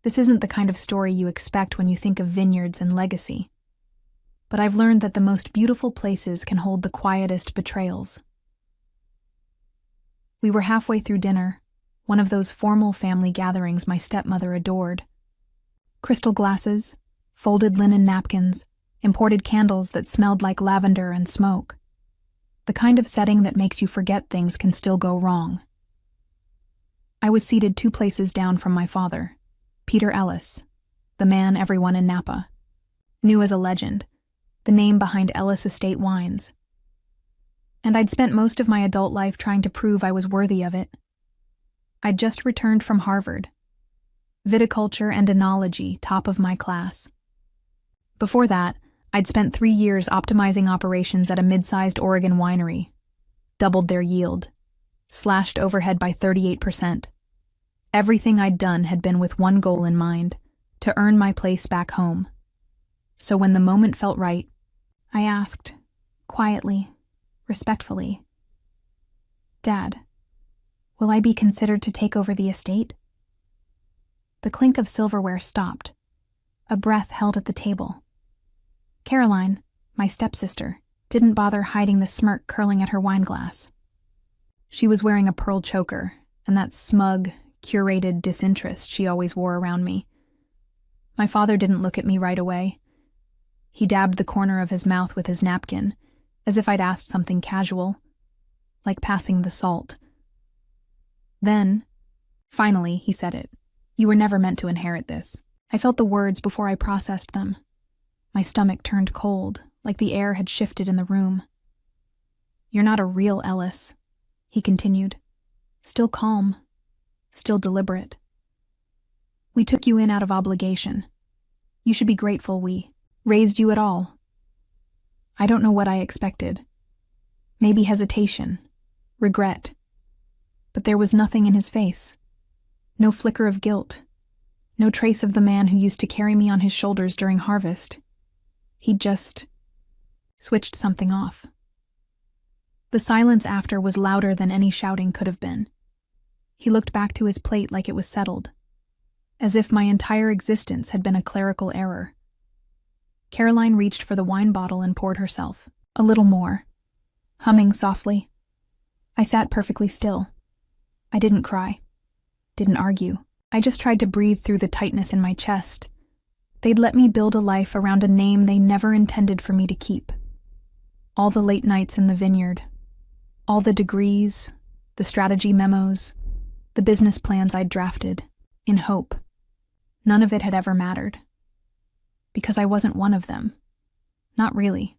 This isn't the kind of story you expect when you think of vineyards and legacy. But I've learned that the most beautiful places can hold the quietest betrayals. We were halfway through dinner, one of those formal family gatherings my stepmother adored. Crystal glasses, folded linen napkins, imported candles that smelled like lavender and smoke. The kind of setting that makes you forget things can still go wrong. I was seated 2 places down from my father, Peter Ellis, the man everyone in Napa knew as a legend, the name behind Ellis Estate Wines. And I'd spent most of my adult life trying to prove I was worthy of it. I'd just returned from Harvard. Viticulture and enology, top of my class. Before that, I'd spent 3 years optimizing operations at a mid-sized Oregon winery, doubled their yield, slashed overhead by 38%. Everything I'd done had been with one goal in mind, to earn my place back home. So when the moment felt right, I asked, quietly, respectfully, "Dad, will I be considered to take over the estate?" The clink of silverware stopped, a breath held at the table. Caroline, my stepsister, didn't bother hiding the smirk curling at her wineglass. She was wearing a pearl choker, and that smug, curated disinterest she always wore around me. My father didn't look at me right away. He dabbed the corner of his mouth with his napkin, as if I'd asked something casual, like passing the salt. Then, finally, he said it. "You were never meant to inherit this." I felt the words before I processed them. My stomach turned cold, like the air had shifted in the room. "You're not a real Ellis," he continued, still calm, still deliberate. "We took you in out of obligation. You should be grateful we raised you at all." I don't know what I expected. Maybe hesitation, regret. But there was nothing in his face. No flicker of guilt. No trace of the man who used to carry me on his shoulders during harvest. He'd just switched something off. The silence after was louder than any shouting could have been. He looked back to his plate like it was settled, as if my entire existence had been a clerical error. Caroline reached for the wine bottle and poured herself a little more, humming softly. I sat perfectly still. I didn't cry, didn't argue. I just tried to breathe through the tightness in my chest. They'd let me build a life around a name they never intended for me to keep. All the late nights in the vineyard, all the degrees, the strategy memos, the business plans I'd drafted, in hope. None of it had ever mattered. Because I wasn't one of them. Not really.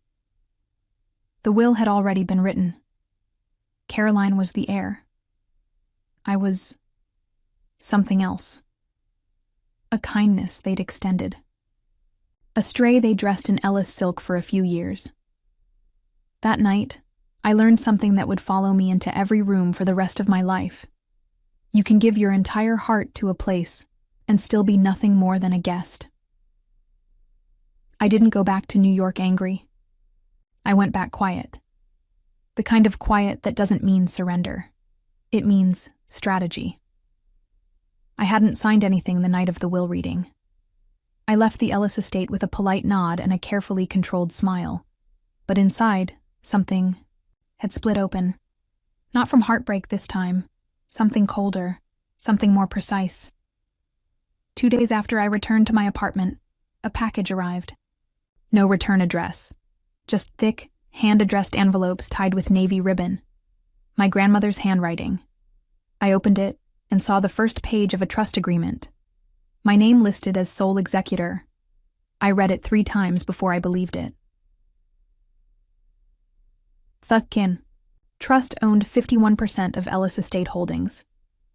The will had already been written. Caroline was the heir. I was something else. A kindness they'd extended. A stray they dressed in Ellis silk for a few years. That night, I learned something that would follow me into every room for the rest of my life. You can give your entire heart to a place and still be nothing more than a guest. I didn't go back to New York angry. I went back quiet. The kind of quiet that doesn't mean surrender. It means strategy. I hadn't signed anything the night of the will reading. I left the Ellis estate with a polite nod and a carefully controlled smile. But inside, something had split open. Not from heartbreak this time. Something colder. Something more precise. 2 days after I returned to my apartment, a package arrived. No return address. Just thick, hand-addressed envelopes tied with navy ribbon. My grandmother's handwriting. I opened it and saw the first page of a trust agreement. My name listed as sole executor. I read it 3 times before I believed it. Thukkin. Trust owned 51% of Ellis Estate Holdings.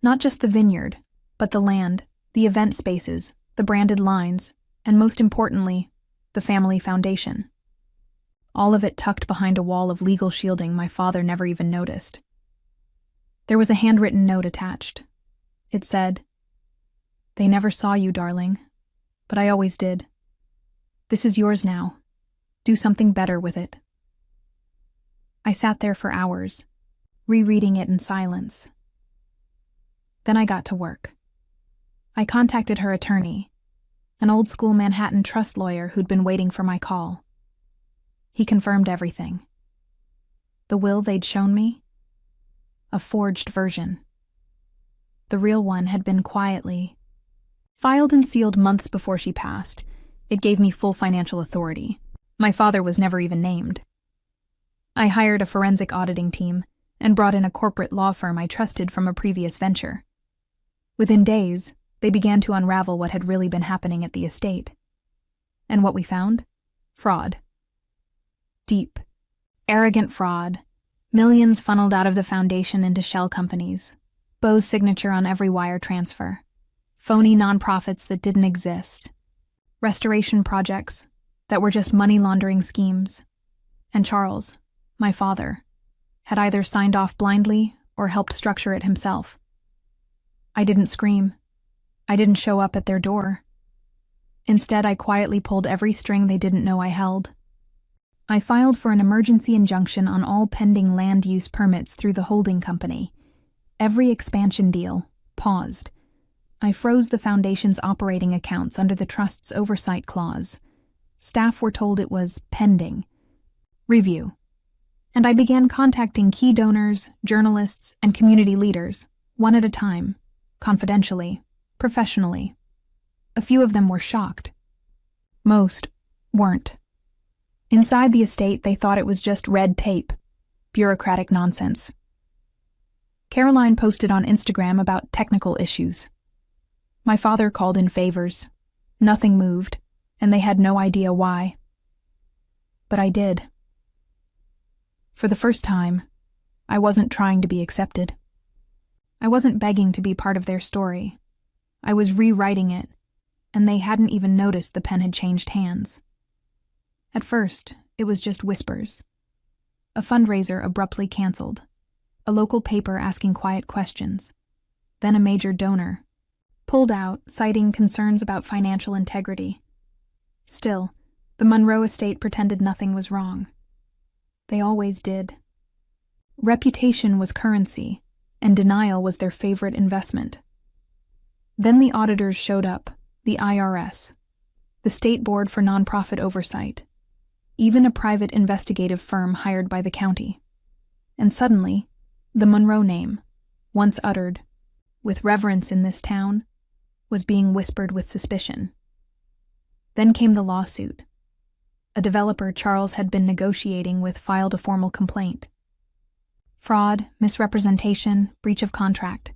Not just the vineyard, but the land, the event spaces, the branded lines, and most importantly, the family foundation. All of it tucked behind a wall of legal shielding my father never even noticed. There was a handwritten note attached. It said, "They never saw you, darling, but I always did. This is yours now. Do something better with it." I sat there for hours, rereading it in silence. Then I got to work. I contacted her attorney, an old-school Manhattan trust lawyer who'd been waiting for my call. He confirmed everything. The will they'd shown me? A forged version. The real one had been quietly filed and sealed months before she passed. It gave me full financial authority. My father was never even named. I hired a forensic auditing team and brought in a corporate law firm I trusted from a previous venture. Within days, they began to unravel what had really been happening at the estate. And what we found? Fraud. Deep, arrogant fraud. Millions funneled out of the foundation into shell companies. Beau's signature on every wire transfer. Phony nonprofits that didn't exist. Restoration projects that were just money laundering schemes. And Charles, my father, had either signed off blindly or helped structure it himself. I didn't scream. I didn't show up at their door. Instead, I quietly pulled every string they didn't know I held. I filed for an emergency injunction on all pending land use permits through the holding company. Every expansion deal paused. I froze the foundation's operating accounts under the trust's oversight clause. Staff were told it was pending review. And I began contacting key donors, journalists, and community leaders, one at a time, confidentially, professionally. A few of them were shocked. Most weren't. Inside the estate, they thought it was just red tape, bureaucratic nonsense. Caroline posted on Instagram about technical issues. My father called in favors. Nothing moved, and they had no idea why. But I did. For the first time, I wasn't trying to be accepted. I wasn't begging to be part of their story. I was rewriting it, and they hadn't even noticed the pen had changed hands. At first, it was just whispers. A fundraiser abruptly canceled. A local paper asking quiet questions. Then a major donor pulled out, citing concerns about financial integrity. Still, the Monroe estate pretended nothing was wrong. They always did. Reputation was currency, and denial was their favorite investment. Then the auditors showed up, the IRS, the State Board for Nonprofit Oversight, even a private investigative firm hired by the county. And suddenly, the Monroe name, once uttered with reverence in this town, was being whispered with suspicion. Then came the lawsuit. A developer Charles had been negotiating with filed a formal complaint. Fraud, misrepresentation, breach of contract.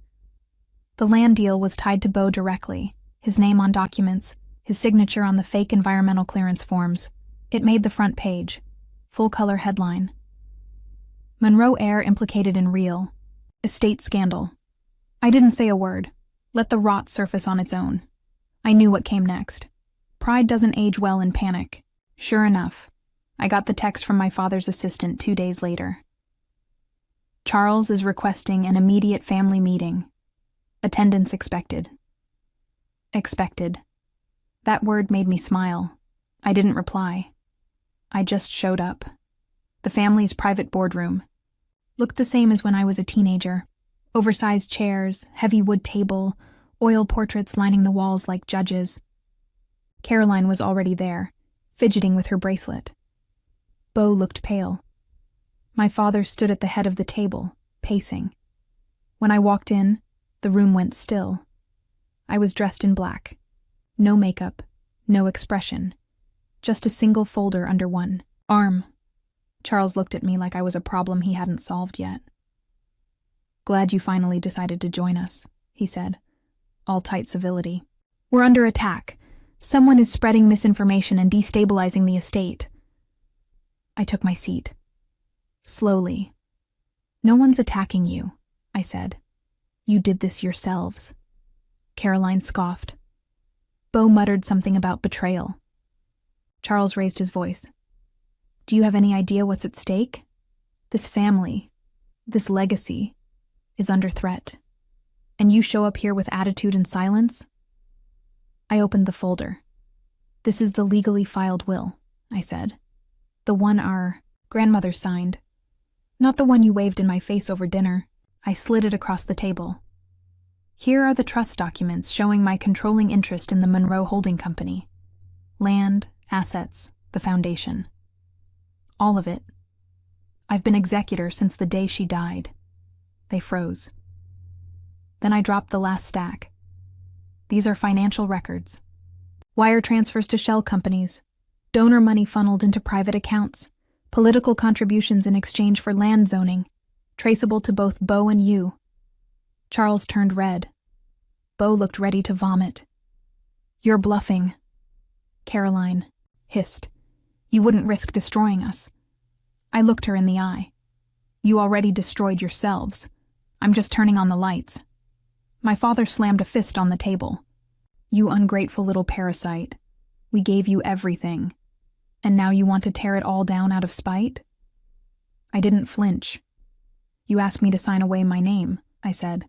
The land deal was tied to Beau directly, his name on documents, his signature on the fake environmental clearance forms. It made the front page. Full-color headline. Monroe heir implicated in real estate scandal. I didn't say a word. Let the rot surface on its own. I knew what came next. Pride doesn't age well in panic. Sure enough, I got the text from my father's assistant 2 days later. Charles is requesting an immediate family meeting. Attendance expected. Expected. That word made me smile. I didn't reply. I just showed up. The family's private boardroom. Looked the same as when I was a teenager. Oversized chairs, heavy wood table, oil portraits lining the walls like judges. Caroline was already there, fidgeting with her bracelet. Beau looked pale. My father stood at the head of the table, pacing. When I walked in, the room went still. I was dressed in black. No makeup, no expression. Just a single folder under one arm. Charles looked at me like I was a problem he hadn't solved yet. Glad you finally decided to join us, he said, all tight civility. We're under attack. Someone is spreading misinformation and destabilizing the estate. I took my seat. Slowly. No one's attacking you, I said. You did this yourselves. Caroline scoffed. Beau muttered something about betrayal. Charles raised his voice. Do you have any idea what's at stake? This family, this legacy, is under threat. And you show up here with attitude and silence? I opened the folder. This is the legally filed will, I said. The one our grandmother signed. Not the one you waved in my face over dinner. I slid it across the table. Here are the trust documents showing my controlling interest in the Monroe Holding Company. Land, assets, the foundation. All of it. I've been executor since the day she died. They froze. Then I dropped the last stack. These are financial records. Wire transfers to shell companies, donor money funneled into private accounts, political contributions in exchange for land zoning, traceable to both Bo and you. Charles turned red. Bo looked ready to vomit. You're bluffing. Caroline hissed. You wouldn't risk destroying us. I looked her in the eye. You already destroyed yourselves. I'm just turning on the lights. My father slammed a fist on the table. You ungrateful little parasite. We gave you everything. And now you want to tear it all down out of spite? I didn't flinch. You asked me to sign away my name, I said.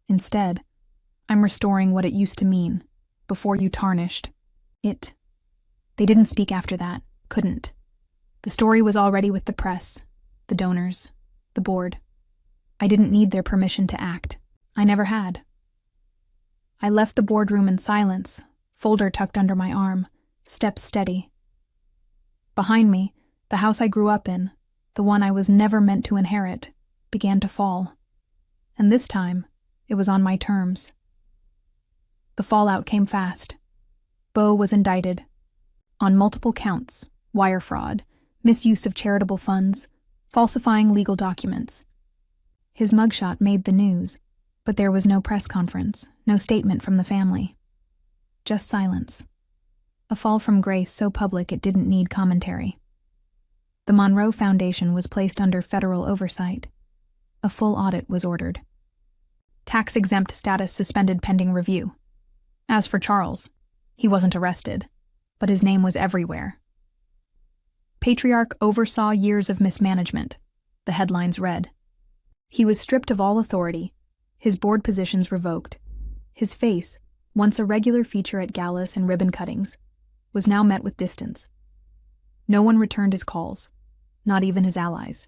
Instead, I'm restoring what it used to mean, before you tarnished it. They didn't speak after that, couldn't. The story was already with the press, the donors, the board. I didn't need their permission to act. I never had. I left the boardroom in silence, folder tucked under my arm, steps steady. Behind me, the house I grew up in, the one I was never meant to inherit, began to fall. And this time, it was on my terms. The fallout came fast. Bo was indicted. On multiple counts: wire fraud, misuse of charitable funds, falsifying legal documents. His mugshot made the news, but there was no press conference, no statement from the family. Just silence. A fall from grace so public it didn't need commentary. The Monroe Foundation was placed under federal oversight. A full audit was ordered. Tax-exempt status suspended pending review. As for Charles, he wasn't arrested, but his name was everywhere. Patriarch oversaw years of mismanagement, the headlines read. He was stripped of all authority, his board positions revoked. His face, once a regular feature at galas and ribbon cuttings, was now met with distance. No one returned his calls, not even his allies.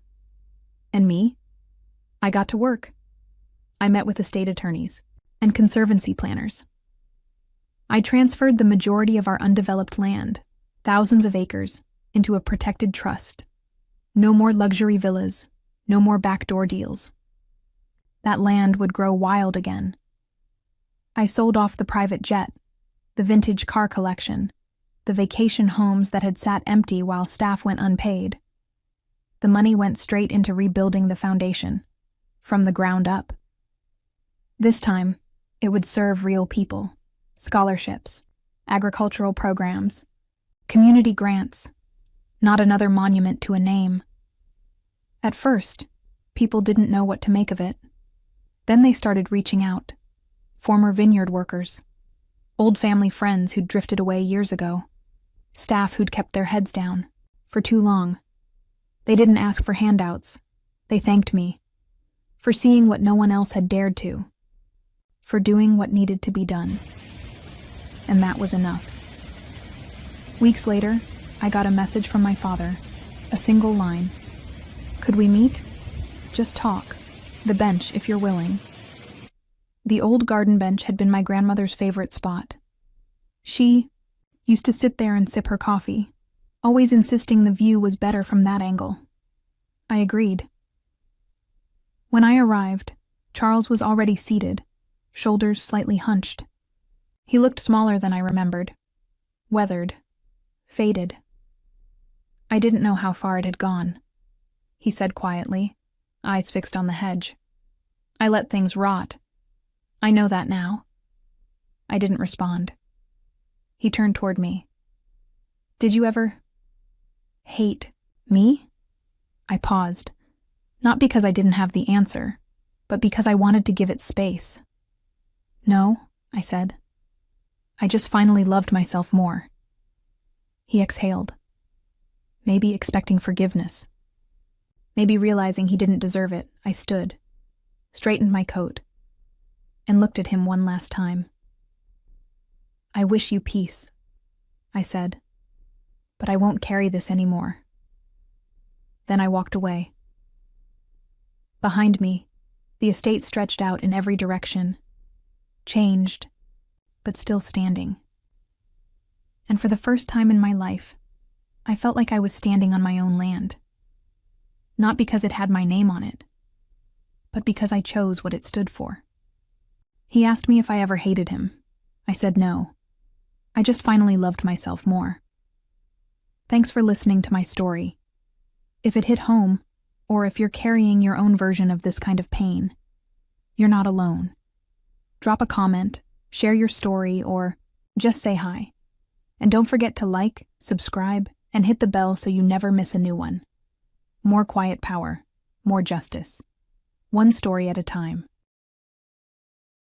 And me? I got to work. I met with estate attorneys and conservancy planners. I transferred the majority of our undeveloped land, thousands of acres, into a protected trust. No more luxury villas, no more backdoor deals. That land would grow wild again. I sold off the private jet, the vintage car collection, the vacation homes that had sat empty while staff went unpaid. The money went straight into rebuilding the foundation, from the ground up. This time, it would serve real people, scholarships, agricultural programs, community grants, not another monument to a name. At first, people didn't know what to make of it. Then they started reaching out. Former vineyard workers, old family friends who'd drifted away years ago, staff who'd kept their heads down for too long. They didn't ask for handouts. They thanked me for seeing what no one else had dared to, for doing what needed to be done. And that was enough. Weeks later, I got a message from my father, a single line. Could we meet? Just talk. The bench, if you're willing. The old garden bench had been my grandmother's favorite spot. She used to sit there and sip her coffee, always insisting the view was better from that angle. I agreed. When I arrived, Charles was already seated, shoulders slightly hunched. He looked smaller than I remembered, weathered, faded. I didn't know how far it had gone, he said quietly, eyes fixed on the hedge. I let things rot. I know that now. I didn't respond. He turned toward me. Did you ever hate me? I paused, not because I didn't have the answer, but because I wanted to give it space. No, I said. I just finally loved myself more. He exhaled, maybe expecting forgiveness. Maybe realizing he didn't deserve it, I stood, straightened my coat, and looked at him one last time. I wish you peace, I said, but I won't carry this anymore. Then I walked away. Behind me, the estate stretched out in every direction, changed, but still standing. And for the first time in my life, I felt like I was standing on my own land. Not because it had my name on it, but because I chose what it stood for. He asked me if I ever hated him. I said no. I just finally loved myself more. Thanks for listening to my story. If it hit home, or if you're carrying your own version of this kind of pain, you're not alone. Drop a comment, share your story, or just say hi. And don't forget to like, subscribe, and hit the bell so you never miss a new one. More quiet power, more justice. One story at a time.